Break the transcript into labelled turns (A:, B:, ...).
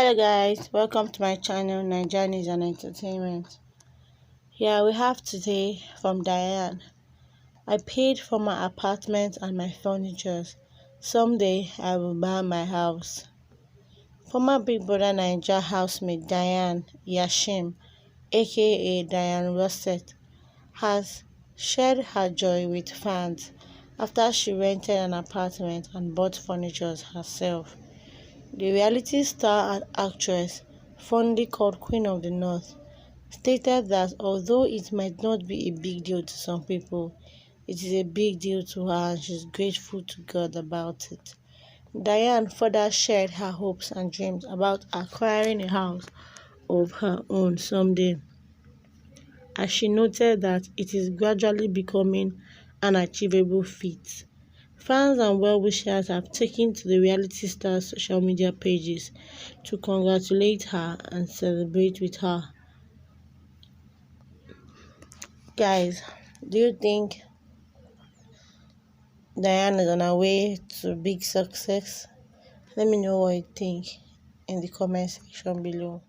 A: Hello guys, welcome to my channel NAIJA and Entertainment. Here we have today from Diane. I paid for my apartment and my furniture. Someday I will buy my house. Former Big Brother NAIJA housemate Diane Yashim, aka Diane Rosset, has shared her joy with fans after she rented an apartment and bought furniture herself. The reality star and actress, fondly called Queen of the North, stated that although it might not be a big deal to some people, it is a big deal to her and she's grateful to God about it. Diane further shared her hopes and dreams about acquiring a house of her own someday, as she noted that it is gradually becoming an achievable feat. Fans and well-wishers have taken to the reality star's social media pages to congratulate her and celebrate with her. Guys, do you think Diane is on her way to big success? Let me know what you think in the comment section below.